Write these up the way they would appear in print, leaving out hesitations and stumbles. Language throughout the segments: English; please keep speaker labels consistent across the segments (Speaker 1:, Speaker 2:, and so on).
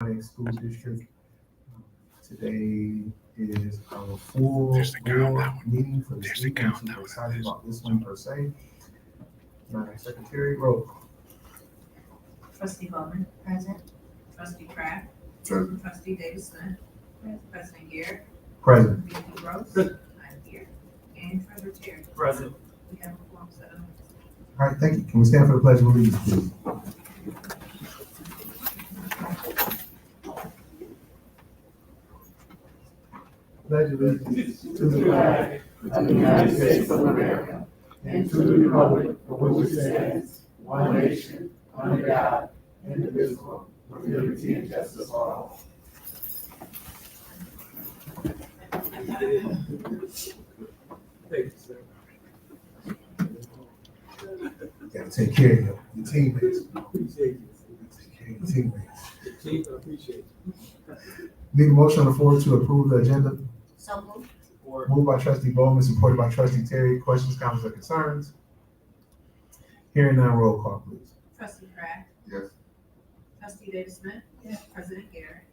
Speaker 1: Pontiac School District. Today is our full board meeting for this week. I'm super excited about this one per se. Madam Secretary, roll call.
Speaker 2: Trustee Bowman.
Speaker 3: Present.
Speaker 2: Trustee Pratt.
Speaker 1: Present.
Speaker 2: Trustee Davis-Smith. President Garrett.
Speaker 1: Present.
Speaker 2: VP Gross. I'm here. And Treasurer Terry.
Speaker 4: Present.
Speaker 2: We have a form 7.
Speaker 1: All right, thank you. Can we stand for the pledge of allegiance, please? Pledge allegiance
Speaker 4: To the flag of the United States of America and to the republic for which it stands, one nation, under God, indivisible, with liberty and justice for all. Thank you, sir.
Speaker 1: gotta take care of your teammates.
Speaker 4: Appreciate you.
Speaker 1: Take care of your teammates.
Speaker 4: Chief, I appreciate you.
Speaker 1: Need a motion on the floor to approve the agenda.
Speaker 3: So moved.
Speaker 1: Moved by Trustee Bowman, supported by Trustee Terry. Questions, comments, or concerns? Hearing none, roll call, please.
Speaker 2: Trustee Pratt.
Speaker 1: Yes.
Speaker 2: Trustee Davis-Smith. President Garrett.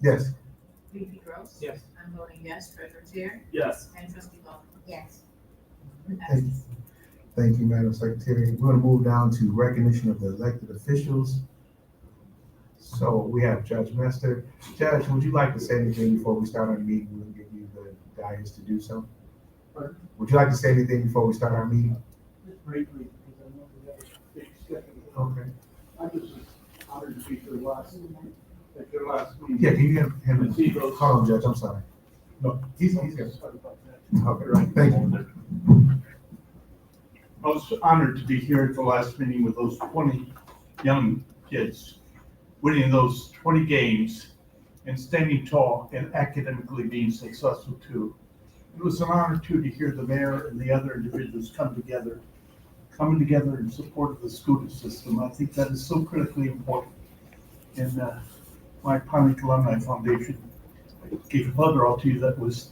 Speaker 1: Yes.
Speaker 2: VP Gross.
Speaker 4: Yes.
Speaker 2: I'm voting yes. Treasurer Terry.
Speaker 4: Yes.
Speaker 2: And Trustee Bowman.
Speaker 3: Yes.
Speaker 1: Thank you. Thank you, Madam Secretary. We're gonna move down to recognition of the elected officials. So we have Judge Mester. Judge, would you like to say anything before we start our meeting? We'll give you the guidance to do so.
Speaker 4: Pardon?
Speaker 1: Would you like to say anything before we start our meeting?
Speaker 4: Just briefly, because I know we have a big schedule.
Speaker 1: Okay.
Speaker 4: I was just honored to be at your last meeting.
Speaker 1: Yeah, can you have him,
Speaker 4: See those-
Speaker 1: call him, Judge, I'm sorry. No, he's here.
Speaker 4: Sorry about that.
Speaker 1: Okay, right, thank you.
Speaker 4: I was honored to be here at the last meeting with those 20 young kids, winning those 20 games and standing tall and academically being successful too. It was an honor too to hear the mayor and the other individuals coming together in support of the school system. I think that is so critically important. And my Pontiac Alumni Foundation gave a letter out to you that was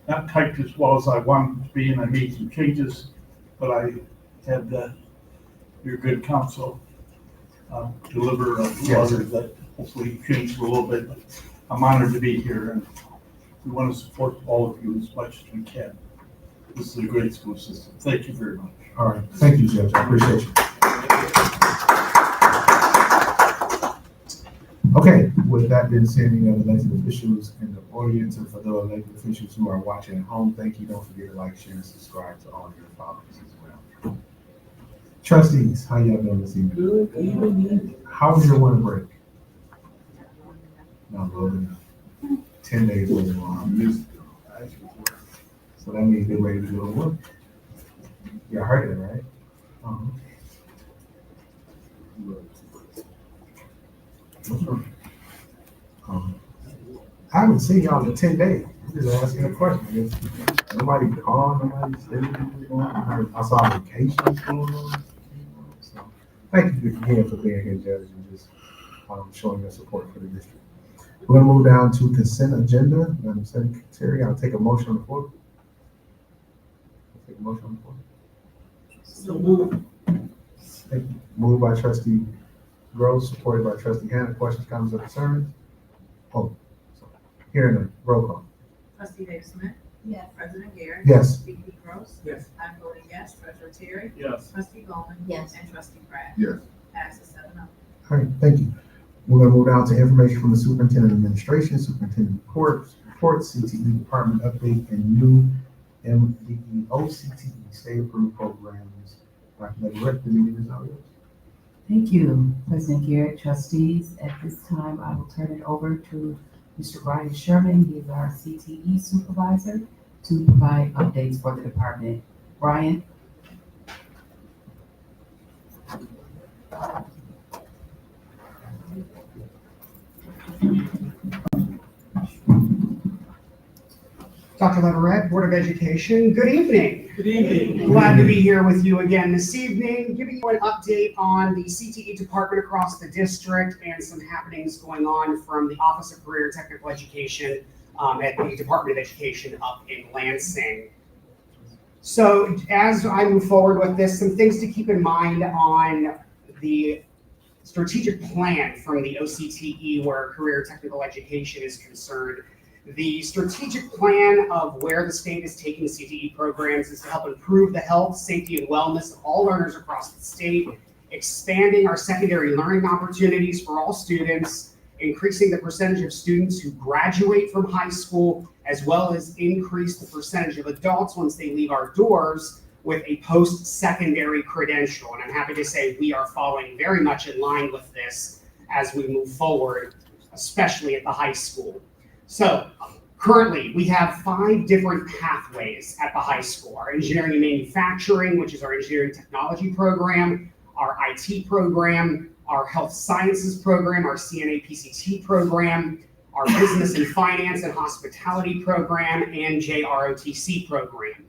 Speaker 4: not typed as well as I wanted it to be, and I made some changes, but I had your good counsel deliver a letter that hopefully changed a little bit. But I'm honored to be here, and we want to support all of you as much as we can. This is a great school system. Thank you very much.
Speaker 1: All right, thank you, Judge, I appreciate you. Okay, with that being said, any other elected officials in the audience, and for the elected officials who are watching at home, thank you. Don't forget to like, share, and subscribe to all your followers as well. Trustees, how y'all doing this evening?
Speaker 4: Good evening.
Speaker 1: How was your winter break? Not good enough. 10 days wasn't long. So that means they're ready to go to work. Y'all heard it, right? What's wrong? I haven't seen y'all in 10 days. I'm just asking a question. Nobody called, nobody said anything going on. I saw vacations going on. So thank you again for being here, Judge, and just showing your support for the district. We're gonna move down to consent agenda. Madam Secretary, I'll take a motion on the floor. Take a motion on the floor.
Speaker 4: So move.
Speaker 1: Thank you. Moved by Trustee Gross, supported by Trustee Hannah. Questions, comments, or concerns? Oh, sorry. Hearing none. Roll call.
Speaker 2: Trustee Davis-Smith.
Speaker 3: Yes.
Speaker 2: President Garrett.
Speaker 1: Yes.
Speaker 2: VP Gross.
Speaker 4: Yes.
Speaker 2: I'm voting yes. Treasurer Terry.
Speaker 4: Yes.
Speaker 2: Trustee Bowman.
Speaker 3: Yes.
Speaker 2: And Trustee Pratt.
Speaker 1: Yes.
Speaker 2: Passes 7-0.
Speaker 1: All right, thank you. We're gonna move down to information from the Superintendent Administration, Superintendent reports, CTE Department update, and new MDE OCTE state approved programs. Dr. Leverett, the meeting is now yours.
Speaker 5: Thank you, President Garrett, trustees. At this time, I will turn it over to Mr. Brian Sherman. He is our CTE supervisor to provide updates for the department. Brian?
Speaker 6: Dr. Leverett, Board of Education, good evening.
Speaker 4: Good evening.
Speaker 6: Glad to be here with you again this evening, giving you an update on the CTE department across the district and some happenings going on from the Office of Career and Technical Education at the Department of Education up in Lansing. So as I move forward with this, some things to keep in mind on the strategic plan from the OCTE where career technical education is concerned. The strategic plan of where the state is taking CTE programs is to help improve the health, safety, and wellness of all learners across the state, expanding our secondary learning opportunities for all students, increasing the percentage of students who graduate from high school, as well as increase the percentage of adults once they leave our doors with a post-secondary credential. And I'm happy to say we are following very much in line with this as we move forward, especially at the high school. So currently we have 5 different pathways at the high school: our engineering and manufacturing, which is our engineering technology program, our IT program, our health sciences program, our CNA PCT program, our business and finance and hospitality program, and JROTC program.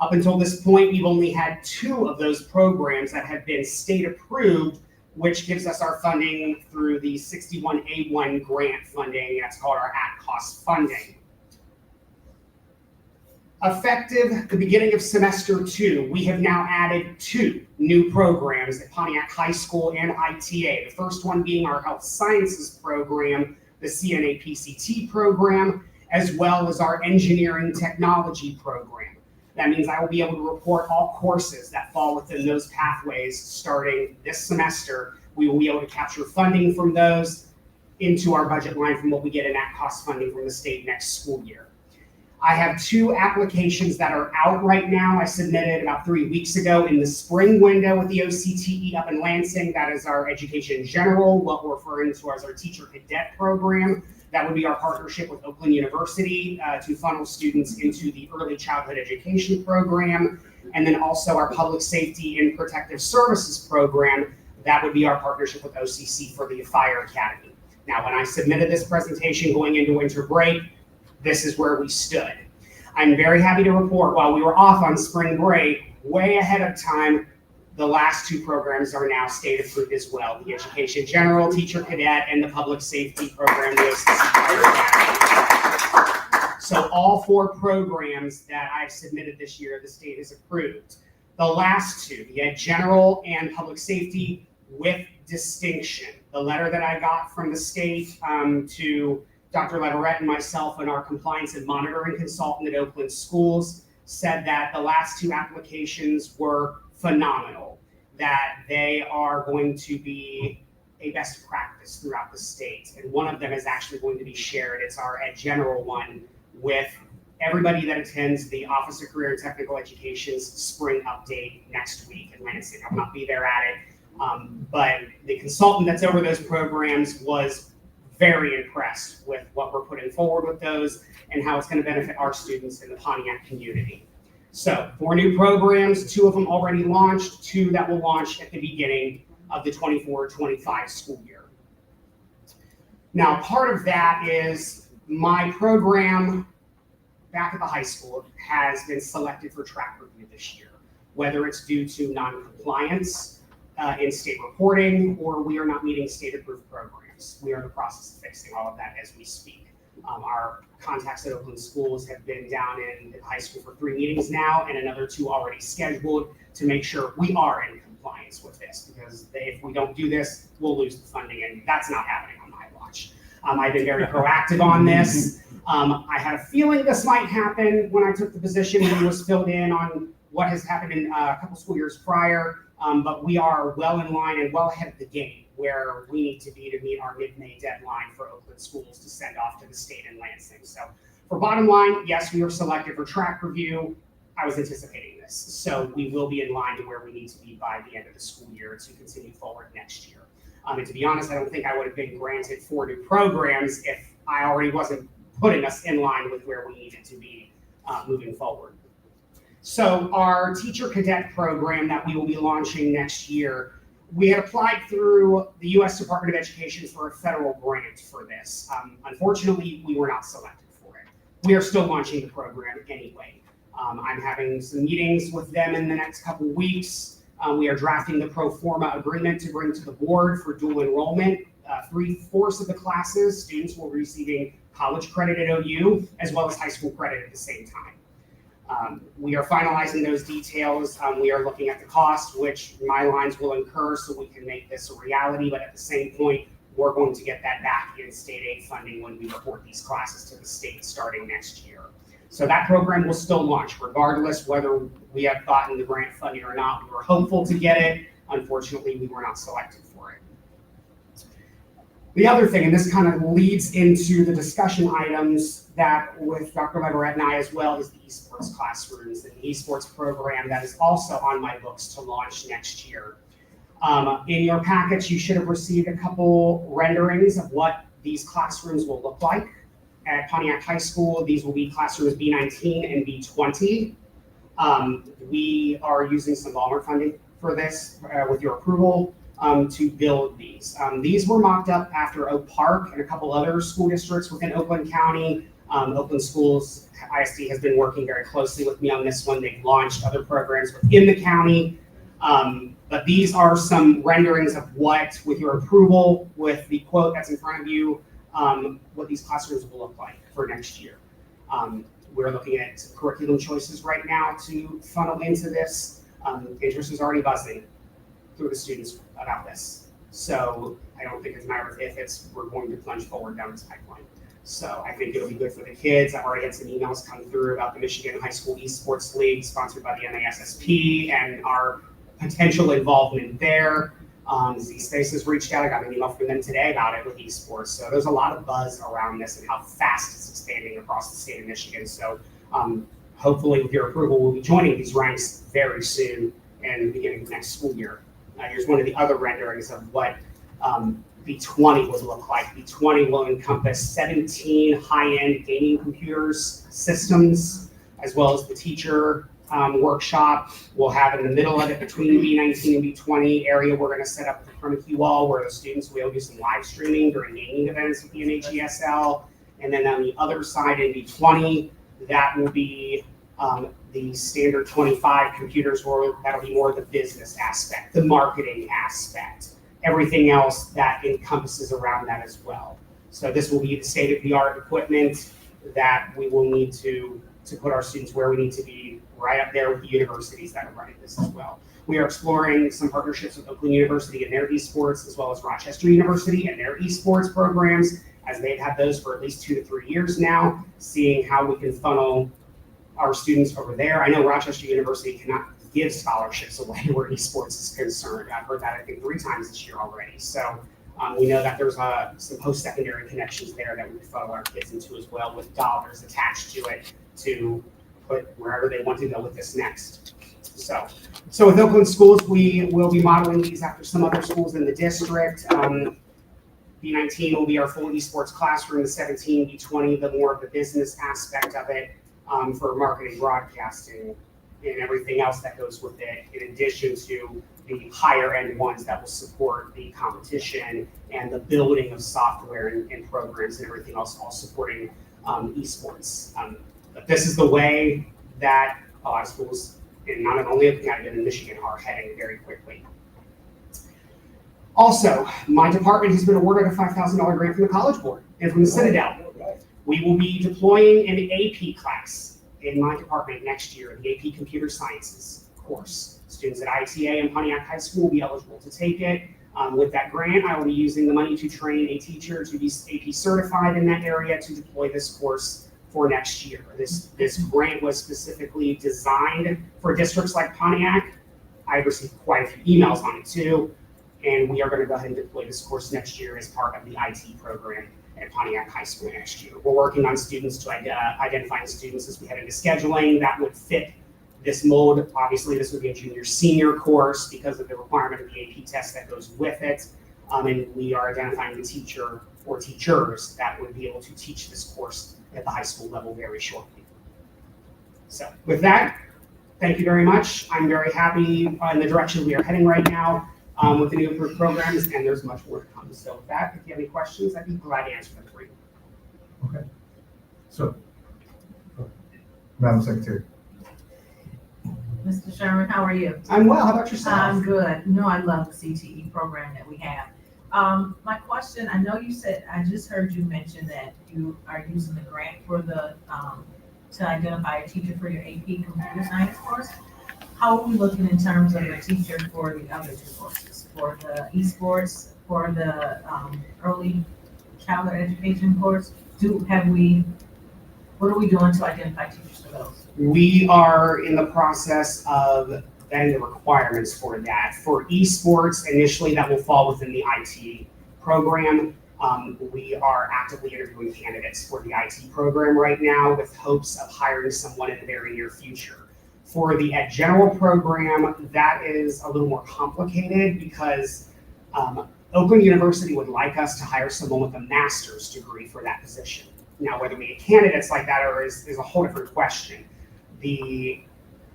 Speaker 6: Up until this point, we've only had 2 of those programs that have been state approved, which gives us our funding through the 61A1 grant funding. That's called our at-cost funding. Effective the beginning of semester 2, we have now added 2 new programs at Pontiac High School and ITA. The first one being our health sciences program, the CNA PCT program, as well as our engineering technology program. That means I will be able to report all courses that fall within those pathways starting this semester. We will be able to capture funding from those into our budget line from what we get in at-cost funding from the state next school year. I have 2 applications that are out right now. I submitted about 3 weeks ago in the spring window with the OCTE up in Lansing. That is our Education General, what we're referring to as our Teacher Cadet program. That would be our partnership with Oakland University to funnel students into the early childhood education program. And then also our Public Safety and Protective Services program. That would be our partnership with OCC for the Fire Academy. Now, when I submitted this presentation going into winter break, this is where we stood. I'm very happy to report while we were off on spring break, way ahead of time, the last 2 programs are now state approved as well. The Education General, Teacher Cadet, and the Public Safety program, the OCC Fire Academy. So all 4 programs that I've submitted this year, the state has approved. The last 2, the Ed General and Public Safety, with distinction. The letter that I got from the state to Dr. Leverett and myself and our compliance and monitoring consultant at Oakland Schools said that the last 2 applications were phenomenal, that they are going to be a best practice throughout the state. And one of them is actually going to be shared. It's our Ed General one with everybody that attends the Office of Career and Technical Education's spring update next week in Lansing. I will not be there at it, but the consultant that's over those programs was very impressed with what we're putting forward with those and how it's going to benefit our students in the Pontiac community. So 4 new programs, 2 of them already launched, 2 that will launch at the beginning of the 24-25 school year. Now, part of that is my program back at the high school has been selected for track review this year, whether it's due to non-compliance in state reporting or we are not meeting state-approved programs. We are in the process of fixing all of that as we speak. Our contacts at Oakland Schools have been down in the high school for 3 meetings now and another 2 already scheduled to make sure we are in compliance with this, because if we don't do this, we'll lose the funding, and that's not happening on my watch. I've been very proactive on this. I had a feeling this might happen when I took the position and was filled in on what has happened in a couple school years prior, but we are well in line and well ahead of the game where we need to be to meet our mid-May deadline for Oakland Schools to send off to the state in Lansing. So for bottom line, yes, we were selected for track review. I was anticipating this. So we will be in line to where we need to be by the end of the school year to continue forward next year. And to be honest, I don't think I would have been granted 4 new programs if I already wasn't putting us in line with where we needed to be moving forward. So our Teacher Cadet program that we will be launching next year, we had applied through the U.S. Department of Education for a federal grant for this. Unfortunately, we were not selected for it. We are still launching the program anyway. I'm having some meetings with them in the next couple weeks. We are drafting the pro forma agreement to bring to the board for dual enrollment. 3/4 of the classes, students will be receiving college credit at OU as well as high school credit at the same time. We are finalizing those details. We are looking at the cost, which my lines will incur so we can make this a reality. But at the same point, we're going to get that back in state aid funding when we report these classes to the state starting next year. So that program will still launch regardless whether we have gotten the grant funding or not. We were hopeful to get it. Unfortunately, we were not selected for it. The other thing, and this kind of leads into the discussion items that with Dr. Leverett and I as well, is the esports classrooms and the esports program that is also on my books to launch next year. In your packets, you should have received a couple renderings of what these classrooms will look like. At Pontiac High School, these will be classrooms B19 and B20. We are using some Walmart funding for this with your approval to build these. These were mocked up after Oak Park and a couple other school districts within Oakland County. Oakland Schools ISD has been working very closely with me on this one. They've launched other programs within the county. But these are some renderings of what, with your approval, with the quote that's in front of you, what these classrooms will look like for next year. We're looking at curriculum choices right now to funnel into this. Interest is already buzzing through the students about this. So I don't think it's a matter of if, it's we're going to plunge forward down this pipeline. So I think it'll be good for the kids. I've already had some emails come through about the Michigan High School Esports League sponsored by the MASSP and our potential involvement there. Z-Space has reached out. I got an email from them today about it with esports. So there's a lot of buzz around this and how fast it's expanding across the state of Michigan. So hopefully with your approval, we'll be joining these ranks very soon and beginning of next school year. Here's one of the other renderings of what B20 would look like. B20 will encompass 17 high-end gaming computers, systems, as well as the teacher workshop. We'll have in the middle of it between B19 and B20 area, we're going to set up the permaqueue wall where the students will do some live streaming during gaming events with the NHESL. And then on the other side in B20, that will be the standard 25 computers where that'll be more the business aspect, the marketing aspect, everything else that encompasses around that as well. So this will be the state-of-the-art equipment that we will need to put our students where we need to be, right up there with the universities that are running this as well. We are exploring some partnerships with Oakland University and their esports, as well as Rochester University and their esports programs, as they've had those for at least 2 to 3 years now, seeing how we can funnel our students over there. I know Rochester University cannot give scholarships away where esports is concerned. I've heard that I think 3 times this year already. So we know that there's some post-secondary connections there that we can funnel our kids into as well, with dollars attached to it to put wherever they want to go with this next. So with Oakland Schools, we will be modeling these after some other schools in the district. B19 will be our full esports classroom, the 17, B20, the more of the business aspect of it for marketing, broadcasting, and everything else that goes with it, in addition to the higher end ones that will support the competition and the building of software and programs and everything else, all supporting esports. But this is the way that a lot of schools, and not only in Michigan, are heading very quickly. Also, my department has been awarded a $5,000 grant from the College Board and from the Citadel. We will be deploying an AP class in my department next year, the AP Computer Sciences course. Students at ITA and Pontiac High School will be eligible to take it. With that grant, I will be using the money to train a teacher to be AP certified in that area to deploy this course for next year. This grant was specifically designed for districts like Pontiac. I received quite a few emails on it too, and we are going to go ahead and deploy this course next year as part of the IT program at Pontiac High School next year. We're working on students to identifying students as we head into scheduling that would fit this mold. Obviously, this would be a junior-senior course because of the requirement of the AP test that goes with it. And we are identifying the teacher or teachers that would be able to teach this course at the high school level very shortly. So with that, thank you very much. I'm very happy in the direction we are heading right now with the new approved programs, and there's much more to come. So with that, if you have any questions, I'd be glad to answer them for you.
Speaker 1: Okay. So, Madam Secretary.
Speaker 2: Mr. Sherman, how are you?
Speaker 6: I'm well. How about yourself?
Speaker 2: I'm good. You know, I love the CTE program that we have. My question, I know you said, I just heard you mention that you are using the grant for the to identify a teacher for your AP computer science course. How are we looking in terms of a teacher for the other two courses, for the esports, for the early childhood education course? What are we doing to identify teachers for those?
Speaker 6: We are in the process of vetting the requirements for that. For esports, initially that will fall within the IT program. We are actively interviewing candidates for the IT program right now with hopes of hiring someone in the very near future. For the Ed General program, that is a little more complicated because Oakland University would like us to hire someone with a master's degree for that position. Now, whether we get candidates like that is a whole different question. The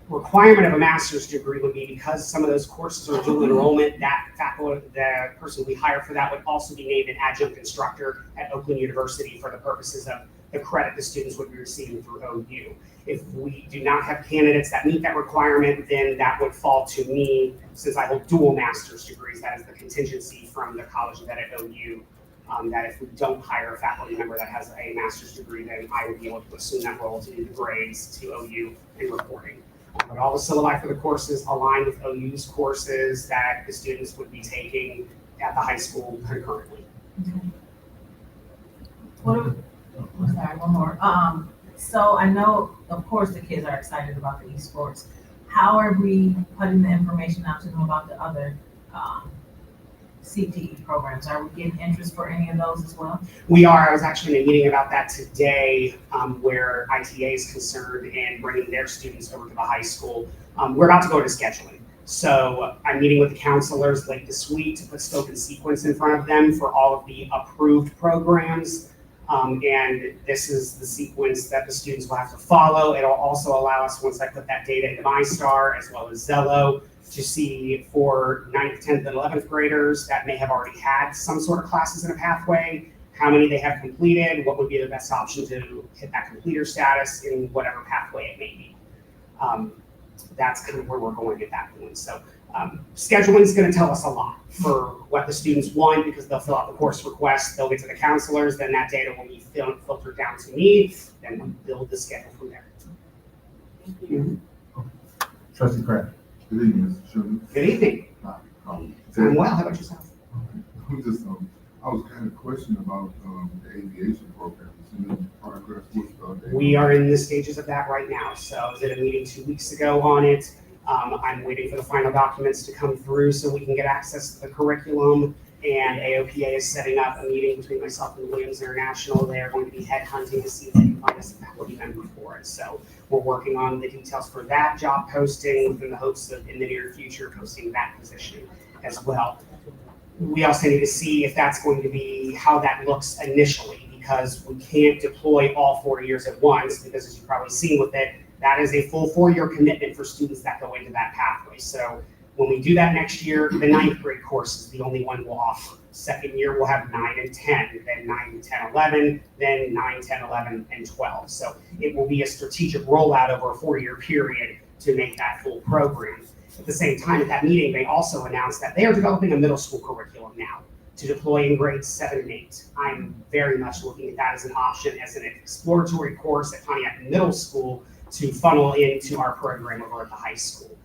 Speaker 6: requirement of a master's degree would be because some of those courses are dual enrollment, that faculty, the person we hire for that would also be named an adjunct instructor at Oakland University for the purposes of the credit the students would be receiving through OU. If we do not have candidates that meet that requirement, then that would fall to me, since I hold dual master's degrees. That is the contingency from the college that at OU. That if we don't hire a faculty member that has a master's degree, then I would be able to assume that role to do the grades to OU and reporting. But all the syllabi for the courses align with OU's courses that the students would be taking at the high school concurrently.
Speaker 2: One more. So I know, of course, the kids are excited about the esports. How are we putting the information out to them about the other CTE programs? Are we getting interest for any of those as well?
Speaker 6: We are. I was actually in a meeting about that today where ITA is concerned in bringing their students over to the high school. We're about to go to scheduling. So I'm meeting with the counselors late this week to put scope and sequence in front of them for all of the approved programs. And this is the sequence that the students will have to follow. It'll also allow us, once I put that data into MyStar as well as Zello, to see for 9th, 10th, and 11th graders that may have already had some sort of classes in a pathway, how many they have completed, what would be the best option to hit that completer status in whatever pathway it may be. That's kind of where we're going at that point. So scheduling is going to tell us a lot for what the students want, because they'll fill out the course request, they'll get to the counselors, then that data will be filtered down to me, then we build the schedule from there.
Speaker 1: Trustee Crabbe.
Speaker 3: Good evening, Mr. Sherman.
Speaker 6: Good evening. I'm well. How about yourself?
Speaker 3: I was kind of questioning about the aviation program. Is in progress with
Speaker 6: We are in the stages of that right now. So I was at a meeting 2 weeks ago on it. I'm waiting for the final documents to come through so we can get access to the curriculum. And AOPA is setting up a meeting between myself and Williams International. They are going to be headhunting to see if they can find us a faculty member for it. So we're working on the details for that job posting within the hopes of in the near future posting that position as well. We also need to see if that's going to be how that looks initially, because we can't deploy all 4 years at once, because as you've probably seen with it, that is a full 4-year commitment for students that go into that pathway. So when we do that next year, the 9th grade course is the only one we'll offer. Second year, we'll have 9 and 10, then 9, 10, 11, then 9, 10, 11, and 12. So it will be a strategic rollout over a 4-year period to make that full program. At the same time, at that meeting, they also announced that they are developing a middle school curriculum now to deploy in grades 7 and 8. I'm very much looking at that as an option, as an exploratory course at Pontiac Middle School to funnel into our program over at the high school.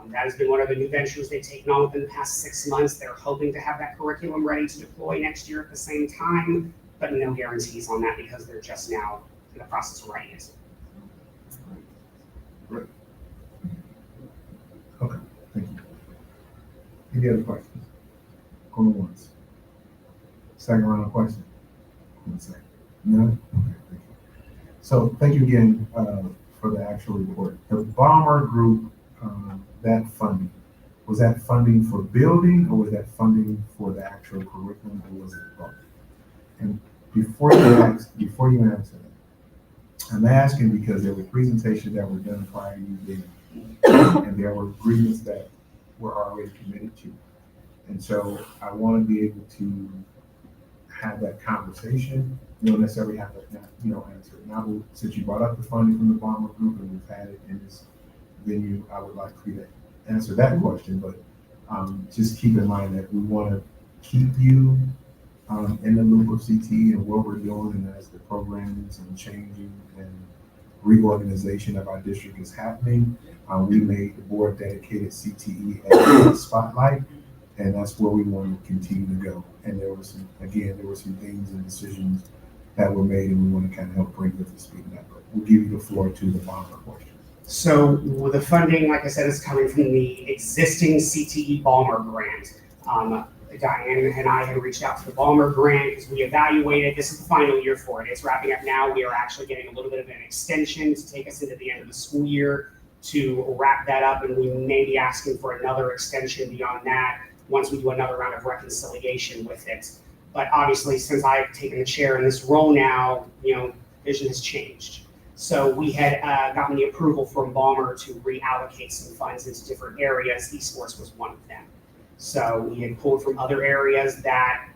Speaker 6: That has been one of the new ventures they've taken on within the past 6 months. They're hoping to have that curriculum ready to deploy next year at the same time, but no guarantees on that because they're just now in the process of writing it.
Speaker 1: Okay, thank you. Any other questions? Going once. Second round of questions. One second. None? Okay, thank you. So thank you again for the actual report. The Bomber Group, that funding, was that funding for building or was that funding for the actual curriculum, or was it both? And before you answer that, I'm asking because there were presentations that were done prior to you being, and there were agreements that were already committed to. And so I want to be able to have that conversation. You don't necessarily have to, answer it now. Since you brought up the funding from the Bomber Group and we've had it in this venue, I would like for you to answer that question. But just keep in mind that we want to keep you in the loop of CTE and what we're doing, and as the programs and changing, and reorganization of our district is happening. We made the board dedicated CTE as a spotlight, and that's where we want to continue to go. And there were some things and decisions that were made, and we want to kind of help bring you up to speed on that. But we'll give you the floor to the Balmer portion.
Speaker 6: So the funding, like I said, is coming from the existing CTE Balmer grant. Diane and I had reached out to the Balmer grant because we evaluated, this is the final year for it. It's wrapping up now. We are actually getting a little bit of an extension to take us into the end of the school year to wrap that up, and we may be asking for another extension beyond that once we do another round of reconciliation with it. But obviously, since I've taken the chair in this role now, vision has changed. So we had gotten the approval from Balmer to reallocate some funds into different areas. Esports was one of them. So we had pulled from other areas that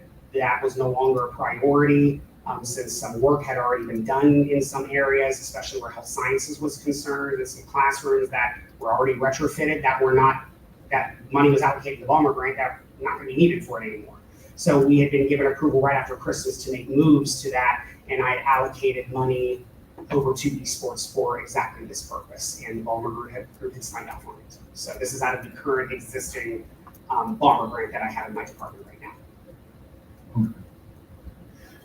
Speaker 6: was no longer a priority, since some work had already been done in some areas, especially where health sciences was concerned, and some classrooms that were already retrofitted that money was allocated to the Balmer grant that were not going to be needed for it anymore. So we had been given approval right after Christmas to make moves to that, and I had allocated money over to esports for exactly this purpose, and the Balmer group had signed off on it. So this is out of the current existing Balmer grant that I have in my department right now.
Speaker 1: Okay.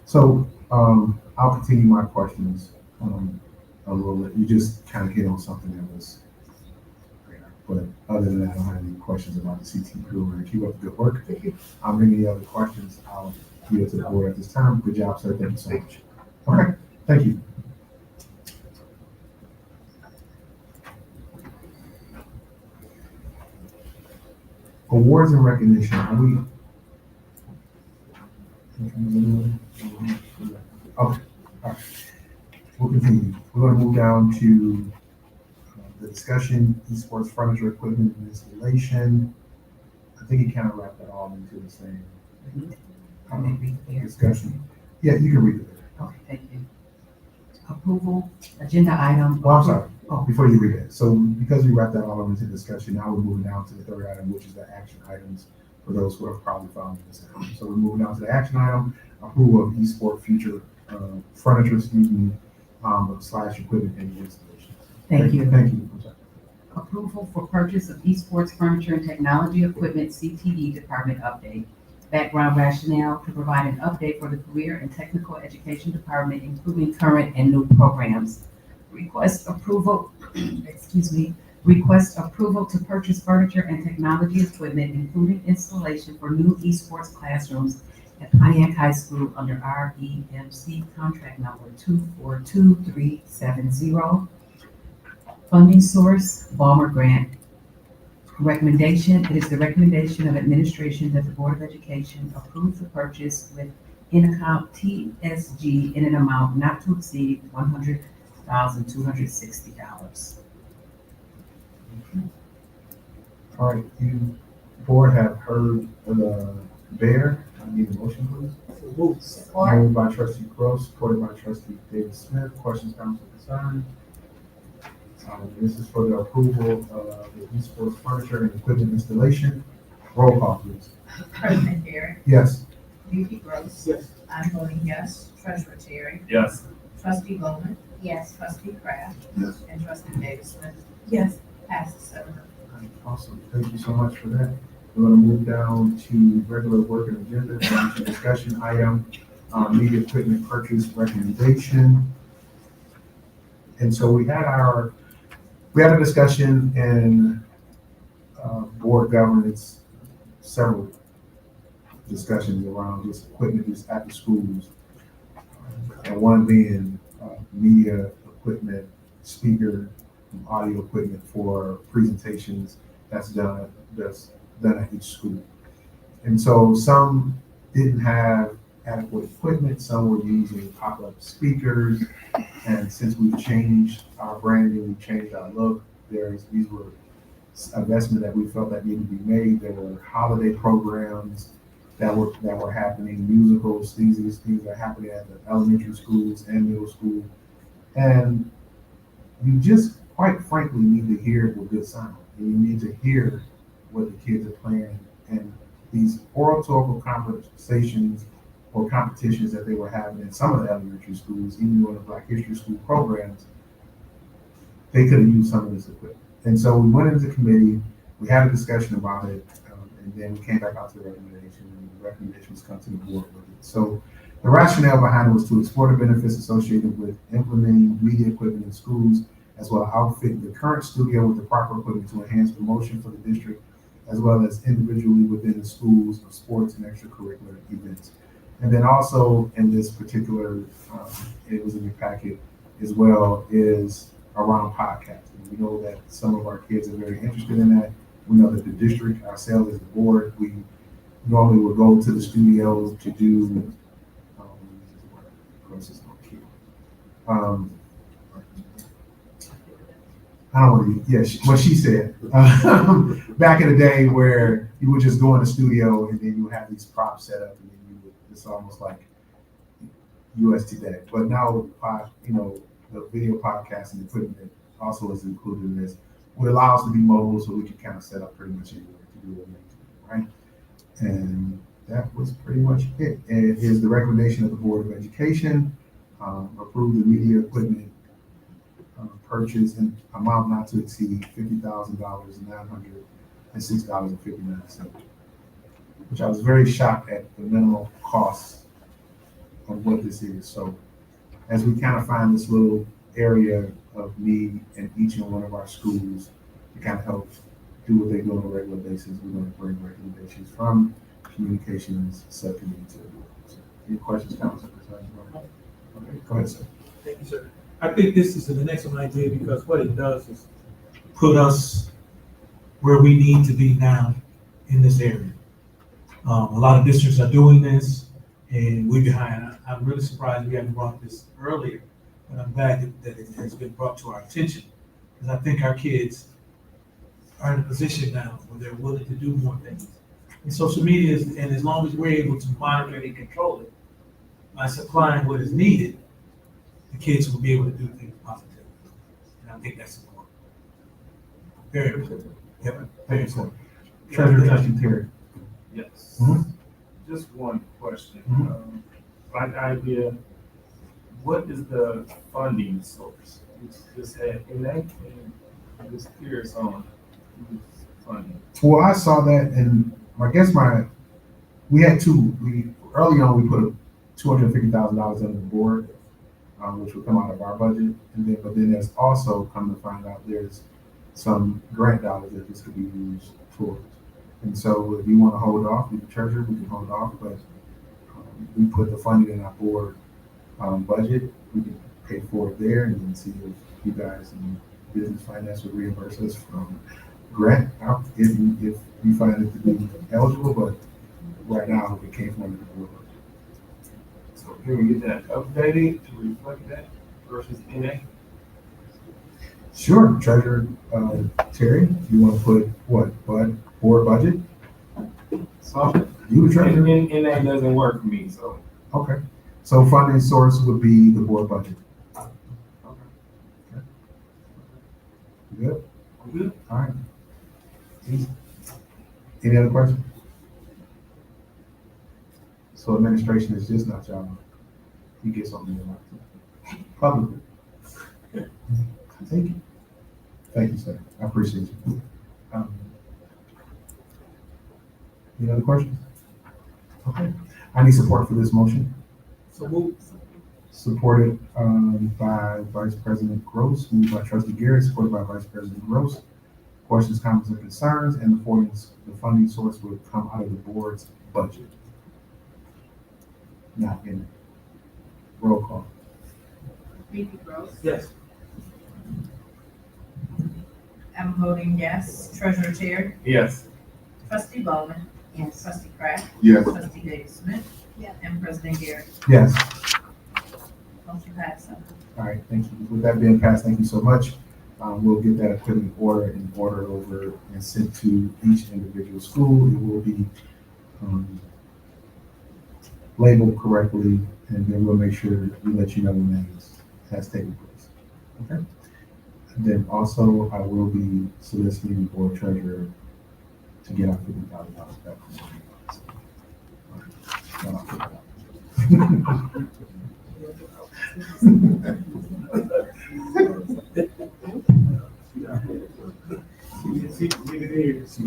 Speaker 1: So I'll continue my questions a little bit. You just kind of hit on something that was great. But other than that, I don't have any questions about the CT program. Keep up the good work.
Speaker 6: Thank you.
Speaker 1: Any other questions, I'll give it to the board at this time. Good job, sir. Thank you so much. Okay, thank you. Awards and recognition. Okay, all right. We'll continue. We're going to move down to the discussion, esports furniture, equipment, and installation. I think he kind of wrapped that all into the same discussion. Yeah, you can read it.
Speaker 5: Okay, thank you. Approval, agenda item.
Speaker 1: Well, I'm sorry. Oh, before you read it. So because we wrapped that all into discussion, now we're moving down to the third item, which is the action items for those who have probably found this out. So we're moving down to the action item, approval of esport future furniture, / equipment and installation.
Speaker 5: Thank you.
Speaker 1: Thank you. I'm sorry.
Speaker 5: Approval for purchase of esports furniture and technology equipment, CTE department update. Background rationale to provide an update for the career and technical education department, including current and new programs. Request approval, request approval to purchase furniture and technology equipment, including installation for new esports classrooms at Pontiac High School under REMC contract number 242370. Funding source, Balmer grant. Recommendation, it is the recommendation of administration that the Board of Education approve the purchase with in-account TSG in an amount not to exceed $100,260.
Speaker 1: All right, you board have heard the bear. I need a motion, please.
Speaker 2: Support.
Speaker 1: Moved by trustee Gross, supported by trustee David Smith. Questions, comments, or concerns? This is for the approval of the esports furniture and equipment installation. Roll call, please.
Speaker 2: President Garrett,
Speaker 1: Yes.
Speaker 2: Vicky Gross.
Speaker 6: Yes.
Speaker 2: I'm voting yes. Treasurer Terry,
Speaker 4: Yes.
Speaker 2: trustee Bowman. Yes. Trustee Kraft,
Speaker 3: Yes.
Speaker 2: and trustee Davis Smith.
Speaker 5: Yes.
Speaker 2: Passes 7-0.
Speaker 1: Awesome. Thank you so much for that. We're going to move down to regular working agenda, discussion item, media equipment purchase recommendation. And so we had a discussion in board governance, several discussions around just equipment just at the schools. And one being media equipment, speaker, audio equipment for presentations that's done at each school. And so some didn't have adequate equipment, some were using pop-up speakers, and since we've changed our branding, we've changed our look, these were investment that we felt that needed to be made. There were holiday programs that were happening, musicals, these things are happening at the elementary schools and middle school. And you just quite frankly need to hear it with good sound. And you need to hear what the kids are playing. And these oratorical conversations or competitions that they were having in some of the elementary schools, even during the Black History School programs, they could have used some of this equipment. And so we went into committee, we had a discussion about it, and then we came back out to the recommendation, and the recommendations come to the board with it. So the rationale behind it was to explore the benefits associated with implementing media equipment in schools, as well as outfit the current studio with the proper equipment to enhance promotion for the district, as well as individually within the schools of sports and extracurricular events. And then also in this particular, it was in your packet as well, is around podcasting. We know that some of our kids are very interested in that. We know that the district, ourselves as the board, we normally would go to the studio to do, I don't want to, yeah, what she said. Back in the day where you would just go in the studio and then you would have these props set up and then you would, it's almost like US today. But now, the video podcasting equipment also is included in this. Would allow us to be mobile so we can kind of set up pretty much anywhere to do what we need to do, right? And that was pretty much it. And it is the recommendation of the Board of Education, approve the media equipment purchase in amount not to exceed $50,906.59, which I was very shocked at the minimal cost of what this is. So as we kind of find this little area of need in each and one of our schools to kind of help do what they do on a regular basis, we're going to bring recommendations from communications subcommittee to the board. So, any questions, comments, or concerns? Okay, go ahead, sir.
Speaker 7: Thank you, sir. I think this is an excellent idea because what it does is put us where we need to be now in this area. A lot of districts are doing this and we're behind. I'm really surprised we haven't brought this earlier, but I'm glad that it has been brought to our attention because I think our kids are in a position now where they're willing to do more things. And social media is, and as long as we're able to monitor and control it by supplying what is needed, the kids will be able to do things positively. And I think that's important. Very important. Yep.
Speaker 1: Thank you, sir. Treasurer Trustee Terry.
Speaker 8: Yes.
Speaker 1: Mhm.
Speaker 8: Just one question.
Speaker 1: Mhm.
Speaker 8: Like idea, what is the funding source? You just had NA, and I'm just curious on who's funding.
Speaker 1: Well, I saw that, and I guess we had two. Early on we put $250,000 under the board, which will come out of our budget, but then there's also, come to find out, there's some grant dollars that this could be used towards. And so if you want to hold off, with the treasurer, we can hold off, but we put the funding in our board budget. We can pay for it there and then see if you guys in business finance would reimburse us from grant out if you find it to be eligible, but right now it came from the board.
Speaker 8: So can we get that updated to reflect that versus NA?
Speaker 1: Sure, Treasurer Terry, you want to put what, board budget?
Speaker 8: So
Speaker 1: You the treasurer?
Speaker 8: NA doesn't work for me, so.
Speaker 1: Okay, so funding source would be the board budget.
Speaker 8: Okay.
Speaker 1: You good?
Speaker 8: I'm good.
Speaker 1: All right. Easy. Any other questions? So administration is just not y'all. You get something in mind. Publicly. Thank you. Thank you, sir. I appreciate you. Any other questions? Okay. I need support for this motion.
Speaker 7: So move.
Speaker 1: Supported by Vice President Gross, moved by Trustee Garrett, supported by Vice President Gross. Questions, comments, or concerns, and the funding source would come out of the board's budget. Not in it. Roll call.
Speaker 2: VP Gross.
Speaker 7: Yes.
Speaker 2: I'm voting yes. Treasurer Terry.
Speaker 8: Yes.
Speaker 2: Trustee Bowman.
Speaker 5: Yes.
Speaker 2: Trustee Kraft.
Speaker 3: Yes.
Speaker 2: Trustee Davis Smith. And President Garrett.
Speaker 1: Yes.
Speaker 2: Motion passed.
Speaker 1: All right, thank you. With that being passed, thank you so much. We'll get that equipment order over and sent to each individual school. It will be labeled correctly, and then we'll make sure we let you know when that has taken place. Okay? And then also, I will be soliciting the board treasurer to get our $50,000 back.
Speaker 8: ears.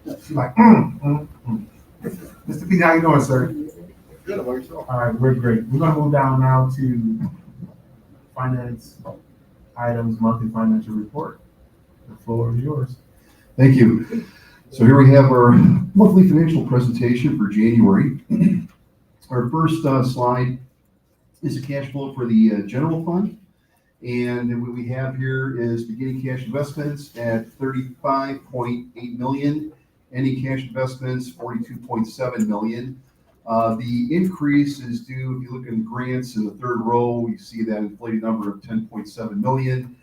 Speaker 1: She's like, Mr. Pete, how you doing, sir?
Speaker 3: Good, about yourself?
Speaker 1: All right, we're great. We're gonna move down now to finance items, monthly financial report. The floor is yours.
Speaker 9: Thank you. So here we have our monthly financial presentation for January. Our first slide is a cash flow for the general fund. And what we have here is beginning cash investments at 35.8 million, ending cash investments 42.7 million. The increase is due, if you look in grants in the third row, you see that inflated number of 10.7 million.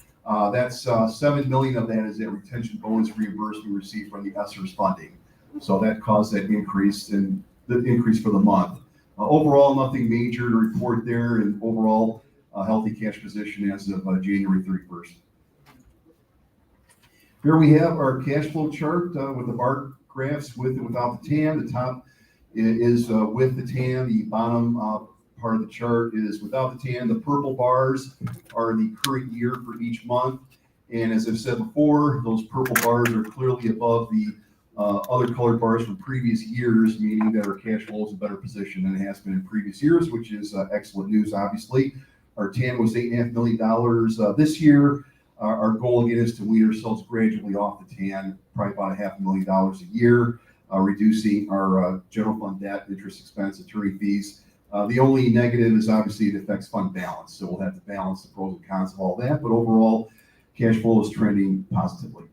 Speaker 9: That's 7 million of that is that retention bonus reimbursement received from the ESSER's funding. So that caused that increase in the increase for the month. Overall, nothing major to report there, and overall, a healthy cash position as of January 31st. Here we have our cash flow chart with the bar graphs with and without the TAM. The top is with the TAM. The bottom part of the chart is without the TAM. The purple bars are the current year for each month. And as I've said before, those purple bars are clearly above the other colored bars from previous years, meaning that our cash flow is in a better position than it has been in previous years, which is excellent news, obviously. Our TAM was $8.5 million this year. Our goal again is to wean ourselves gradually off the TAM, probably about $500,000 a year, reducing our general fund debt, interest expense, attorney fees. The only negative is obviously it affects fund balance. So we'll have to balance the pros and cons of all that. But overall, cash flow is trending positively.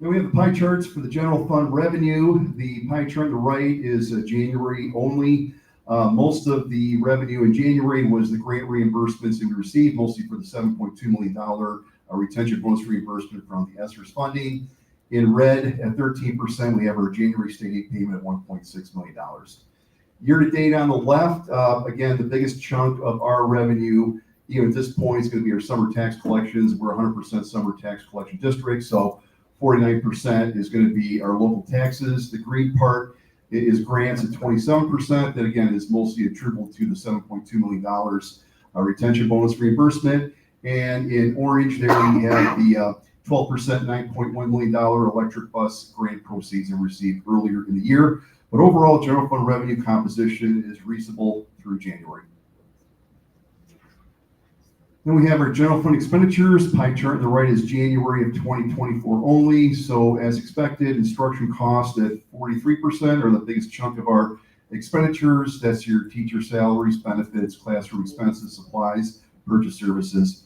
Speaker 9: Then we have the pie charts for the general fund revenue. The pie chart on the right is January only. Most of the revenue in January was the grant reimbursements that we received, mostly for the $7.2 million retention bonus reimbursement from the ESSER's funding. In red, at 13%, we have our January state aid payment of $1.6 million. Year to date on the left, again, the biggest chunk of our revenue, even at this point, is going to be our summer tax collections. We're 100% summer tax collection district, so 49% is going to be our local taxes. The green part is grants at 27%. That again is mostly attributable to the $7.2 million retention bonus reimbursement. And in orange there we have the 12% $9.1 million electric bus grant proceeds that we received earlier in the year. But overall, general fund revenue composition is reasonable through January. Then we have our general fund expenditures. Pie chart on the right is January of 2024 only. So as expected, instruction costs at 43% are the biggest chunk of our expenditures. That's your teacher salaries, benefits, classroom expenses, supplies, purchase services.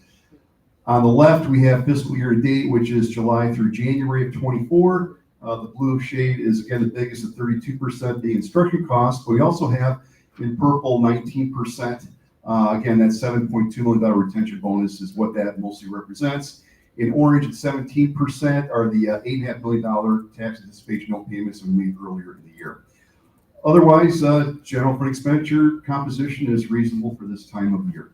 Speaker 9: On the left, we have fiscal year to date, which is July through January of 24. The blue shade is again the biggest at 32% being instruction costs, but we also have in purple 19%. Again, that $7.2 million retention bonus is what that mostly represents. In orange, at 17% are the $8.5 million tax anticipation note payments that we made earlier in the year. Otherwise, general fund expenditure composition is reasonable for this time of year.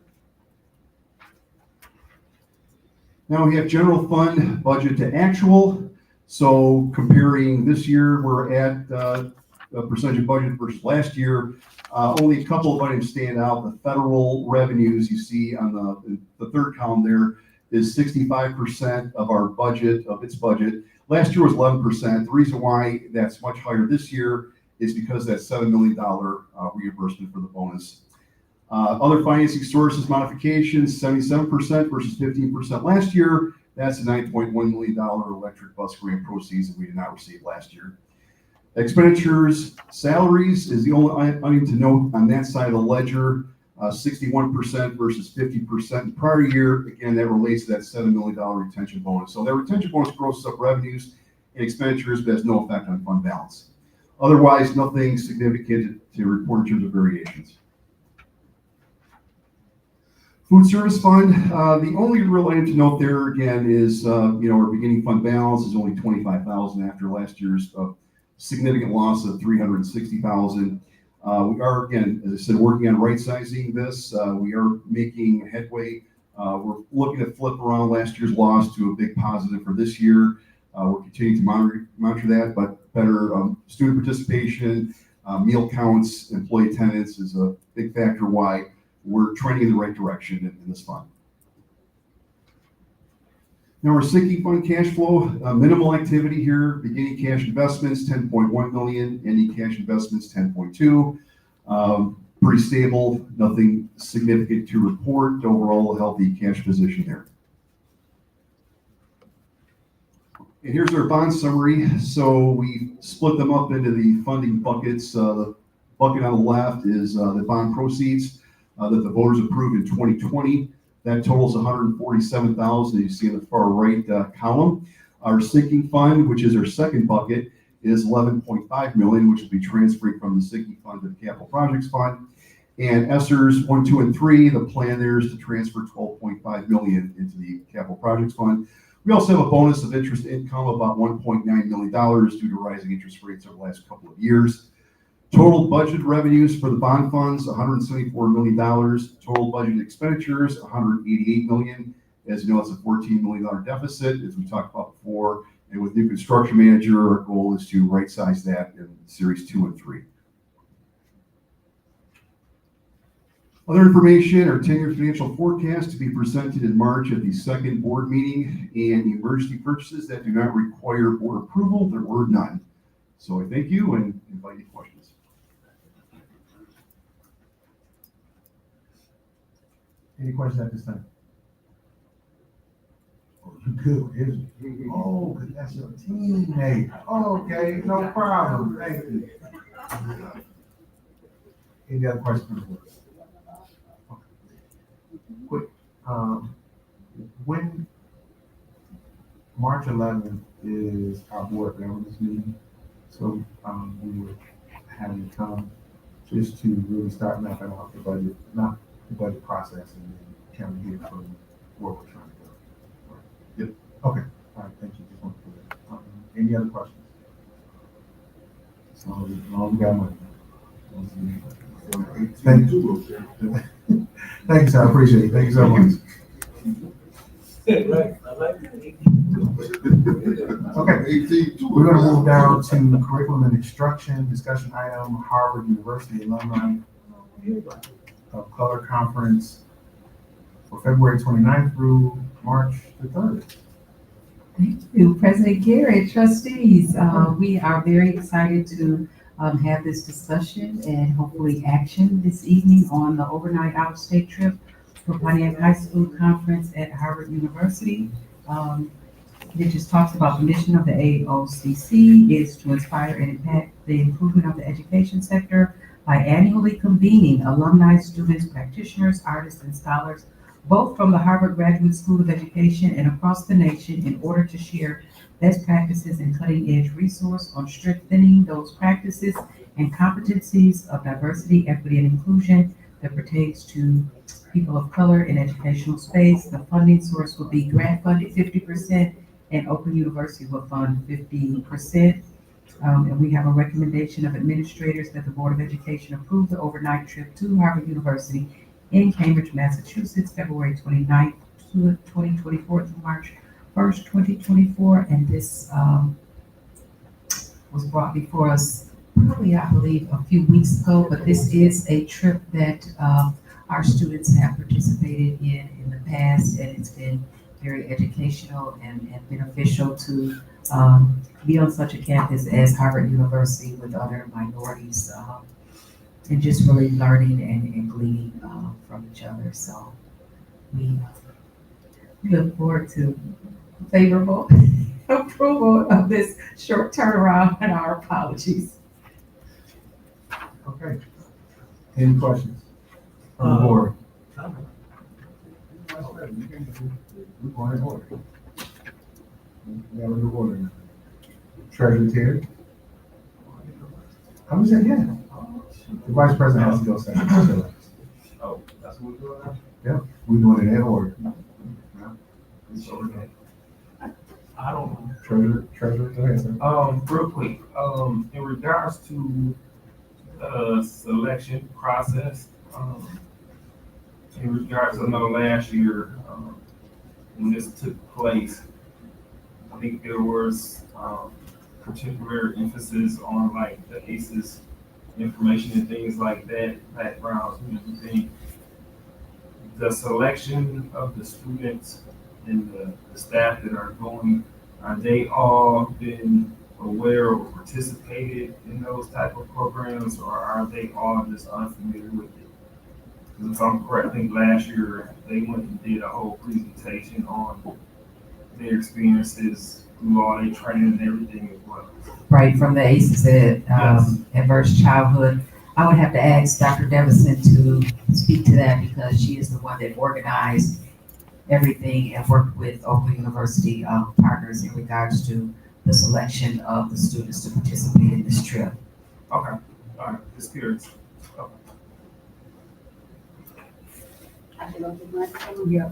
Speaker 9: Now we have general fund budget to actual. So comparing this year, we're at a percentage of budget versus last year. Only a couple of items stand out. The federal revenues you see on the third column there is 65% of our budget, of its budget. Last year was 11%. The reason why that's much higher this year is because that $7 million reimbursement for the bonus. Other financing sources modifications, 77% versus 15% last year. That's a $9.1 million electric bus grant proceeds that we did not receive last year. Expenditures, salaries is the only item to note on that side of the ledger, 61% versus 50% in prior year. Again, that relates to that $7 million retention bonus. So that retention bonus grosses up revenues and expenditures, but has no effect on fund balance. Otherwise, nothing significant to report in terms of variations. Food service fund, the only real item to note there again is, our beginning fund balance is only $25,000 after last year's significant loss of $360,000. We are, again, as I said, working on right sizing this. We are making headway. We're looking to flip around last year's loss to a big positive for this year. We're continuing to monitor that, but better student participation, meal counts, employee attendance is a big factor why we're trending in the right direction in this fund. Now our sinking fund cash flow, minimal activity here, beginning cash investments, 10.1 million, ending cash investments, 10.2. Pretty stable, nothing significant to report. Overall, a healthy cash position there. And here's our bond summary. So we split them up into the funding buckets. The bucket on the left is the bond proceeds that the voters approved in 2020. That totals 147,000. You see in the far right column. Our sinking fund, which is our second bucket, is 11.5 million, which will be transferring from the sinking fund to the capital projects fund. And ESSERS 1, 2, and 3, the plan there is to transfer 12.5 million into the capital projects fund. We also have a bonus of interest income of about $1.9 million due to rising interest rates over the last couple of years. Total budget revenues for the bond funds, $174 million. Total budget expenditures, $188 million. As you know, it's a $14 million deficit, as we talked about before. And with new construction manager, our goal is to right-size that in series 2 and 3. Other information, our 10-year financial forecast to be presented in March at the second board meeting, and emergency purchases that do not require board approval, there were none. So I thank you and invite any questions.
Speaker 1: Any questions at this time? Oh, you good, isn't you? Oh, 'cause that's your teammate. Okay, no problem. Thank you. Any other questions? Okay. Quick, when March 11th is our board governance meeting, so we would have you come just to really start mapping out the budget, not the budget process, and then kind of get it from where we're trying to go. Right. Yep. Okay. All right. Thank you. Just want to put that. Any other questions? So long we got money. Thank you. Thank you, sir. I appreciate it. Thank you so much.
Speaker 7: Right, I like that.
Speaker 1: Okay, we're gonna move down to curriculum and instruction, discussion item, Harvard University alumni of color conference for February 29th through March the 3rd.
Speaker 5: Thank you, President Garrett, trustees. We are very excited to have this discussion and hopefully action this evening on the overnight out-of-state trip for Pontiac High School Conference at Harvard University. It just talks about the mission of the AOCC is to inspire and impact the improvement of the education sector by annually convening alumni, students, practitioners, artists, and scholars, both from the Harvard Graduate School of Education and across the nation, in order to share best practices and cutting-edge resource on strengthening those practices and competencies of diversity, equity, and inclusion that pertains to people of color in educational space. The funding source will be grant funded 50%, and Open University will fund 50%. And we have a recommendation of administrators that the Board of Education approve the overnight trip to Harvard University in Cambridge, Massachusetts, February 29th, 2024 through March 1st, 2024. And this was brought before us probably, I believe, a few weeks ago, but this is a trip that our students have participated in the past, and it's been very educational and beneficial to be on such a campus as Harvard University with other minorities, and just really learning and gleaning from each other. So we look forward to favorable approval of this short turnaround, and our apologies.
Speaker 1: Okay. Any questions from the board? We're going in order. We have a new order now. Treasurer Terry. I'm just saying, yeah. The vice president has to go second.
Speaker 8: Oh, that's what we're doing now?
Speaker 1: Yep, we're doing it in order.
Speaker 8: I don't know.
Speaker 1: Treasurer, go ahead, sir.
Speaker 8: Real quick, in regards to selection process, in regards to, I know last year, when this took place, I think there was particular emphasis on like the ACEs information and things like that, backgrounds and everything. The selection of the students and the staff that are going, are they all been aware or participated in those type of programs, or are they all just unfamiliar with it? Because if I'm correct, I think last year they went and did a whole presentation on their experiences through all their training and everything as well.
Speaker 5: Right, from the ACEs at,
Speaker 8: Yes.
Speaker 5: Adverse Childhood. I would have to ask Dr. Devison to speak to that because she is the one that organized everything and worked with Oakland University, partners in regards to the selection of the students to participate in this trip.
Speaker 8: Okay, all right, just curious. Okay.
Speaker 5: Yeah.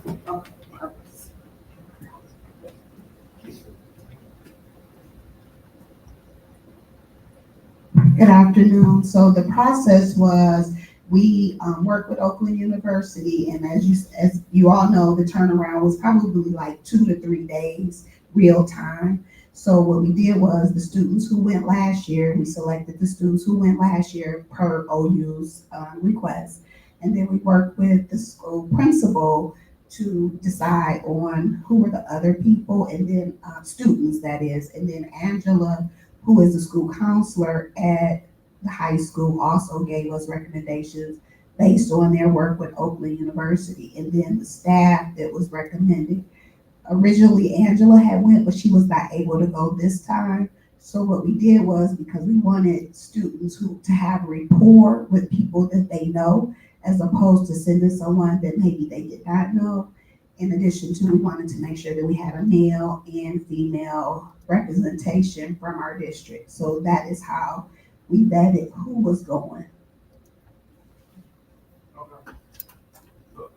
Speaker 10: Good afternoon. So the process was, we worked with Oakland University, and as you all know, the turnaround was probably like 2 to 3 days, real time. So what we did was the students who went last year, we selected the students who went last year per OU's request. And then we worked with the school principal to decide on who were the other people, and then students, that is. And then Angela, who is the school counselor at the high school, also gave us recommendations based on their work with Oakland University. And then the staff that was recommended. Originally, Angela had went, but she was not able to go this time. So what we did was, because we wanted students to have rapport with people that they know, as opposed to sending someone that maybe they did not know. In addition to, we wanted to make sure that we had a male and female representation from our district. So that is how we vetted who was going.
Speaker 8: Okay. So,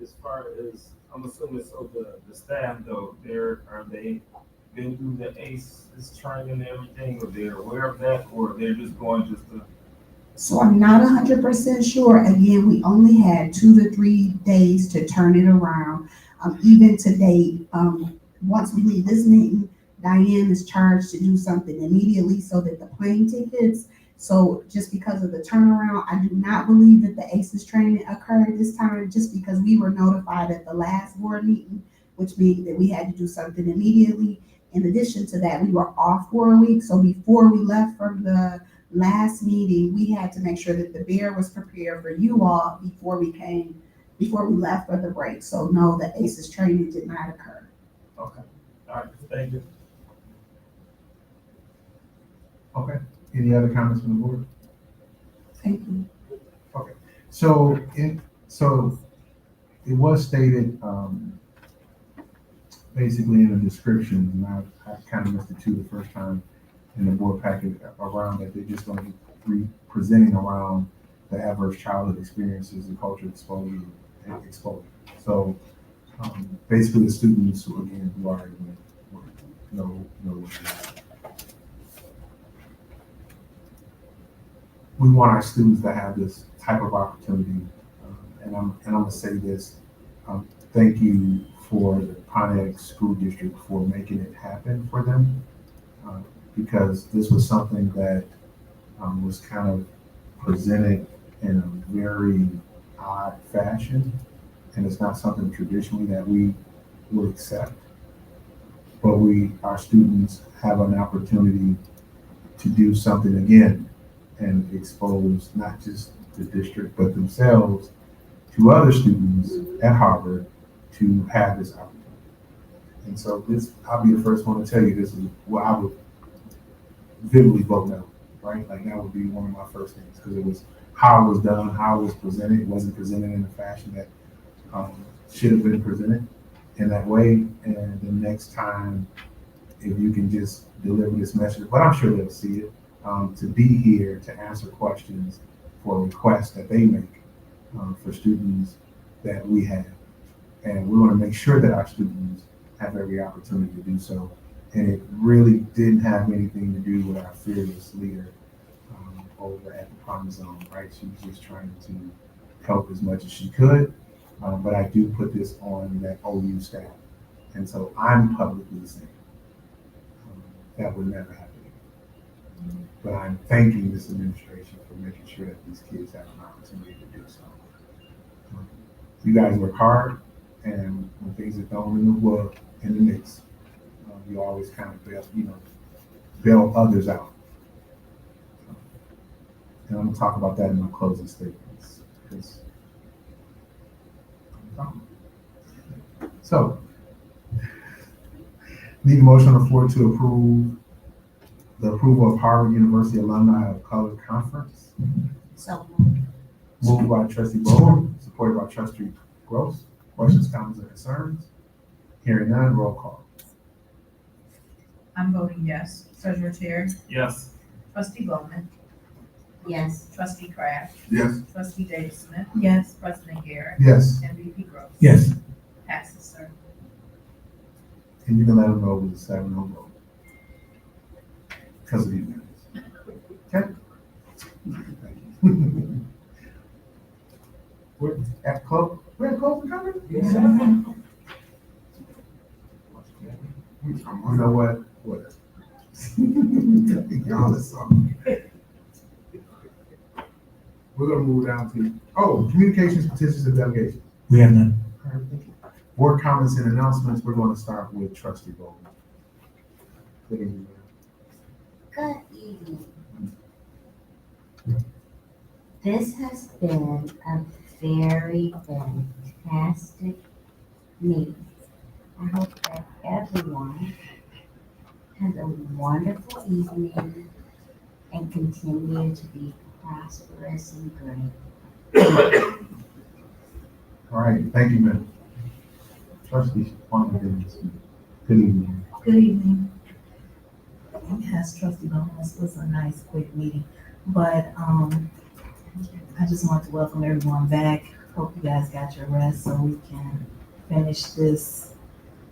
Speaker 8: as far as, I'm assuming, so the staff though, are they been through the ACEs training and everything, or they're aware of that, or they're just going just to?
Speaker 10: So I'm not 100% sure. Again, we only had 2 to 3 days to turn it around. Even today, once we leave this meeting, Diane is charged to do something immediately so that the plane tickets. So just because of the turnaround, I do not believe that the ACEs training occurred this time, just because we were notified at the last board meeting, which means that we had to do something immediately. In addition to that, we were off for a week. So before we left from the last meeting, we had to make sure that the beer was prepared for you all before we left for the break. So no, the ACEs training did not occur.
Speaker 8: Okay, all right, thank you.
Speaker 1: Okay, any other comments from the board?
Speaker 10: Thank you.
Speaker 1: So it was stated, basically in the description, and I kind of missed it too the first time in the board packet around that they're just going to be presenting around the adverse childhood experiences and cultural exposure and exposure. So basically the students who already went, no. We want our students to have this type of opportunity, and I'm gonna say this. Thank you for the Pontiac School District for making it happen for them, because this was something that was kind of presented in a very odd fashion, and it's not something traditionally that we would accept. But our students have an opportunity to do something again and expose not just the district, but themselves to other students at Harvard to have this opportunity. And so I'll be the first one to tell you, this is what I would vividly vote no, right? Like that would be one of my first things, because it was how it was done, how it was presented. It wasn't presented in a fashion that should have been presented in that way. And the next time, if you can just deliver this message, but I'm sure they'll see it, to be here to answer questions for requests that they make for students that we have. And we want to make sure that our students have every opportunity to do so. And it really didn't have anything to do with our fearless leader over at the Prom Zone, right? She was just trying to help as much as she could. But I do put this on that OU staff. And so I'm publicly saying that would never happen. But I'm thanking this administration for making sure that these kids have an opportunity to do so. You guys work hard. And when things are thrown in the world, in the mix, you always kind of bail others out. And I'm gonna talk about that in my closing statements. So, need a motion on the floor to approve the approval of Harvard University Alumni of Color Conference.
Speaker 2: So,
Speaker 1: Moved by trustee Bowman, supported by trustee Gross. Questions, comments, or concerns? Hearing none, roll call.
Speaker 2: I'm voting yes. Treasurer Chair,
Speaker 8: Yes.
Speaker 2: trustee Bowman,
Speaker 5: Yes.
Speaker 2: trustee Kraft,
Speaker 3: Yes,
Speaker 2: trustee Davis Smith. Yes. President Garrett,
Speaker 1: Yes,
Speaker 2: and VP Gross.
Speaker 7: Yes.
Speaker 2: Passes, sir.
Speaker 1: and you can let them know with a 7-0 vote. Because of these minutes. Okay? We're at close the comment? You know what? What? Y'all is something. We're gonna move down to, communications, petitions, and delegations.
Speaker 7: We have none.
Speaker 1: All right, thank you. Board comments and announcements, we're gonna start with trustee Bowman. Good evening, ma'am.
Speaker 11: Good evening. This has been a very fantastic meeting. I hope that everyone has a wonderful evening and continue to be prosperous and great.
Speaker 1: All right, thank you, ma'am. Trustee Pontiac. Good evening.
Speaker 12: Good evening. Yes, trustee Bowman, this was a nice, quick meeting, but, I just want to welcome everyone back. Hope you guys got your rest so we can finish this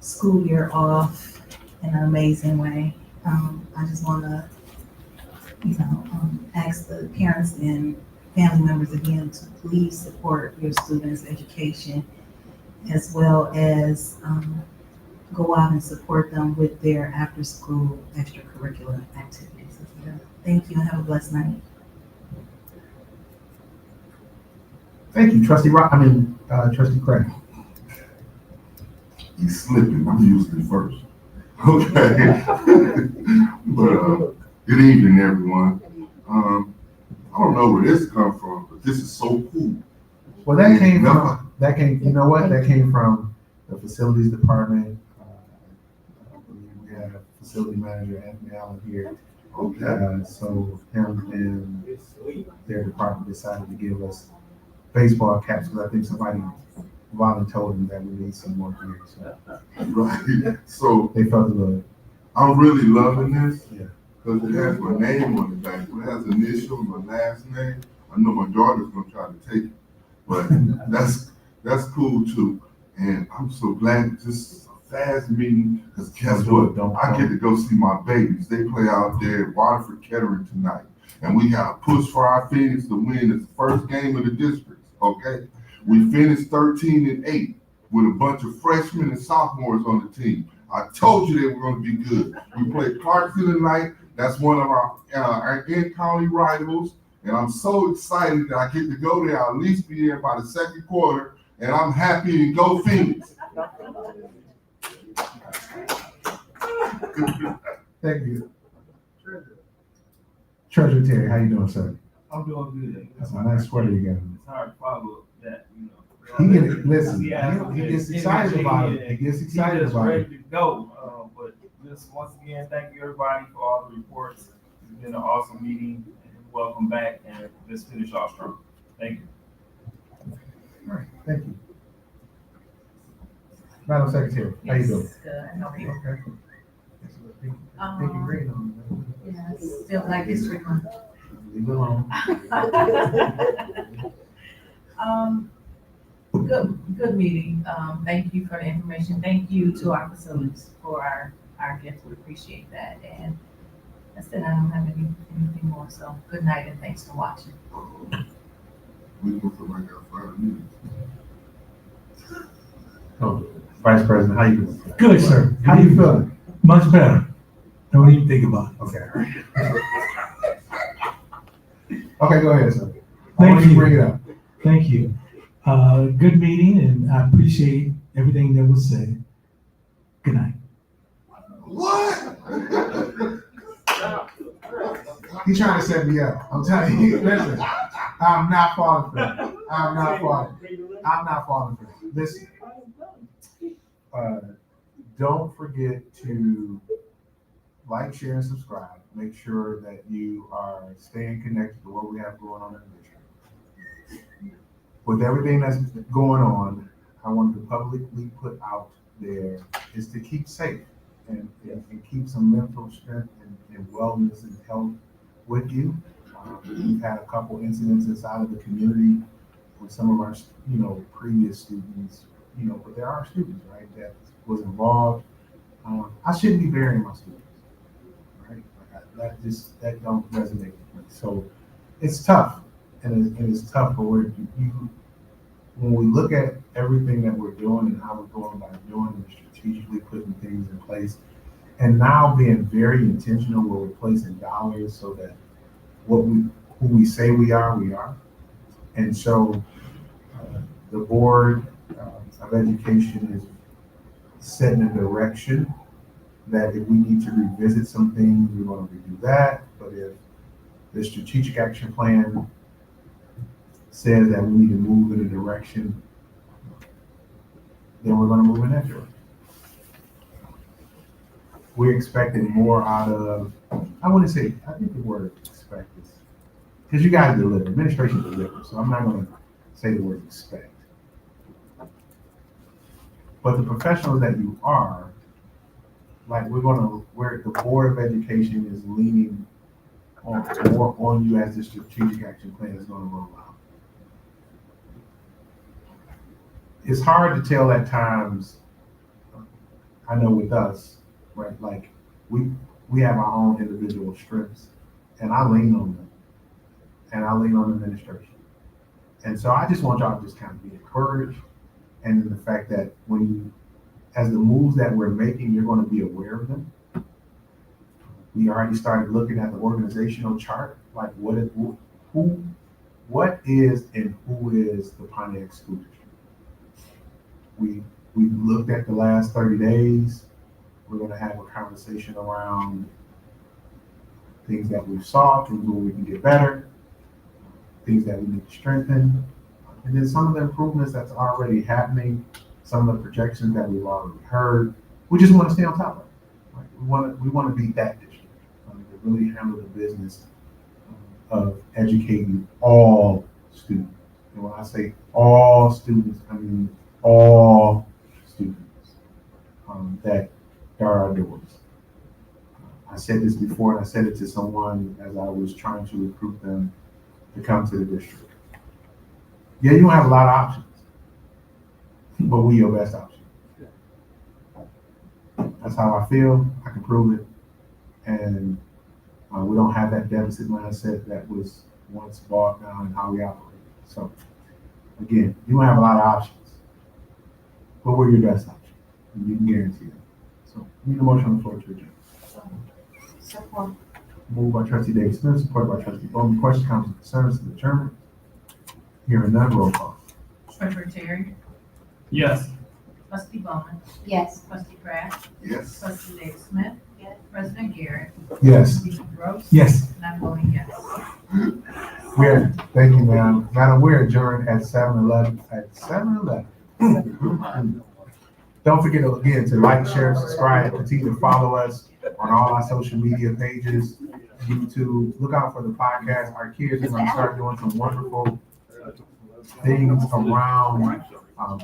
Speaker 12: school year off in an amazing way. I just want to, ask the parents and family members again to please support your students' education, as well as go out and support them with their after-school extracurricular activities as well. Thank you and have a blessed night.
Speaker 1: Thank you, trustee trustee Craig.
Speaker 3: he's slipping. I'm usually first. Okay. But good evening, everyone. I don't know where this come from, but this is so cool.
Speaker 1: Well, that came you know what? That came from the facilities department. I believe we have facility manager Anthony Allen here.
Speaker 3: Okay.
Speaker 1: So him and their department decided to give us baseball caps because I think somebody volunteered told them that we need some more gear. So
Speaker 3: Right. So
Speaker 1: they felt a little.
Speaker 3: I'm really loving this.
Speaker 1: Yeah.
Speaker 3: Because it has my name on the back. It has initial and my last name. I know my daughter's gonna try to take it, but that's cool too. And I'm so glad this is a fast meeting because guess what? I get to go see my babies. They play out there at Waterford Kettering tonight. And we got to push for our Phoenix to win its first game of the district, okay? We finished 13-8 with a bunch of freshmen and sophomores on the team. I told you they were going to be good. We played Clarksville tonight. That's one of our in-county rivals. And I'm so excited that I get to go there. I'll at least be there by the second quarter. And I'm happy to go Phoenix.
Speaker 1: Thank you. Treasurer Terry, how you doing, sir?
Speaker 8: I'm doing good.
Speaker 1: That's a nice sweater you got.
Speaker 8: It's hard to follow that,
Speaker 1: He gets excited about it. He gets excited
Speaker 8: He's just
Speaker 1: about
Speaker 8: ready
Speaker 1: it.
Speaker 8: to go. But just once again, thank you everybody for all the reports. It's been an awesome meeting. And welcome back, and let's finish off strong. Thank you.
Speaker 1: All right, thank you. Madam Secretary, how you doing?
Speaker 2: Good, how are you?
Speaker 1: Okay. Thank you, great.
Speaker 2: Yes, still Black History Month.
Speaker 1: Leave it alone.
Speaker 2: Good meeting. Thank you for the information. Thank you to our facilities for our gifts. We appreciate that. And that's it. I don't have anything more. So good night and thanks for watching.
Speaker 3: We go for like our 5 minutes.
Speaker 1: Oh, Vice President, how you doing?
Speaker 7: Good, sir.
Speaker 1: How you feeling?
Speaker 7: Much better. Don't even think about it.
Speaker 1: Okay. Okay, go ahead, sir.
Speaker 7: Thank you.
Speaker 1: Bring it up.
Speaker 7: Thank you. Good meeting, and I appreciate everything that was said. Good night.
Speaker 3: What?
Speaker 1: He's trying to set me up. I'm telling you, listen, I'm not falling for that. I'm not falling for that. Listen, don't forget to like, share, and subscribe. Make sure that you are staying connected to what we have going on in the district. With everything that's going on, I wanted to publicly put out there is to keep safe and keep some mental strength and wellness and health with you. We've had a couple incidents inside of the community with some of our, previous students, but there are students, right, that was involved. I shouldn't be burying my students, right? That don't resonate with me. So it's tough, and it's tough, but when we look at everything that we're doing and how we're going about doing and strategically putting things in place, and now being very intentional where we're placing dollars so that who we say we are. And so the Board of Education is setting a direction that if we need to revisit some things, we're going to redo that. But if the strategic action plan says that we need to move in a direction, then we're going to move in that direction. We're expecting more out of, I think the word expect is, because you guys deliver, administration delivers, so I'm not going to say the word expect. But the professionals that you are, like where the Board of Education is leaning more on you as the strategic action plan is going to roll out. It's hard to tell at times, I know with us, right? Like we have our own individual strengths, and I lean on them, and I lean on administration. And so I just want y'all to just kind of be encouraged, and the fact that as the moves that we're making, you're going to be aware of them. We already started looking at the organizational chart, like what is and who is the Pontiac School District. We looked at the last 30 days. We're going to have a conversation around things that we've solved, things where we can get better, things that we need to strengthen, and then some of the improvements that's already happening, some of the projections that we've already heard. We just want to stay on top of it. Right? We want to be that district, to really handle the business of educating all students. And when I say all students, I mean all students that are our doors. I said this before, and I said it to someone as I was trying to recruit them to come to the district. Yeah, you don't have a lot of options, but we your best option. That's how I feel. I can prove it. And we don't have that deficit mindset that was once bought down in how we operate. So again, you don't have a lot of options, but we're your best option. And you can guarantee that. So we need a motion on the floor to adjourn.
Speaker 11: Support.
Speaker 1: Moved by Trustee Davis Smith, supported by Trustee Bowman. Questions, comments, concerns to the adjournment? Hearing none, roll call.
Speaker 2: Treasurer Terry,
Speaker 8: Yes.
Speaker 2: Trustee Bowman,
Speaker 11: Yes.
Speaker 2: Trustee Kraft,
Speaker 3: Yes.
Speaker 2: Trustee Davis Smith, President Garrett,
Speaker 1: Yes.
Speaker 2: Trustee Gross.
Speaker 7: Yes.
Speaker 2: And I'm voting yes.
Speaker 1: Thank you, ma'am. Madam, we're adjourned at 7:11. At 7:11. Don't forget again to like, share, subscribe, continue to follow us on all our social media pages, YouTube. Look out for the podcast. Our kids are going to start doing some wonderful things around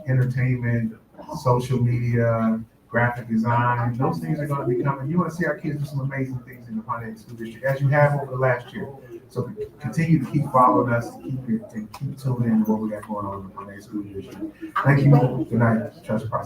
Speaker 1: entertainment, social media, graphic design. Those things are going to be coming. You want to see our kids do some amazing things in the Pontiac School District, as you have over the last year. So continue to keep following us, keep tuning in to what we got going on in the Pontiac School District. Thank you. Good night. Trust process.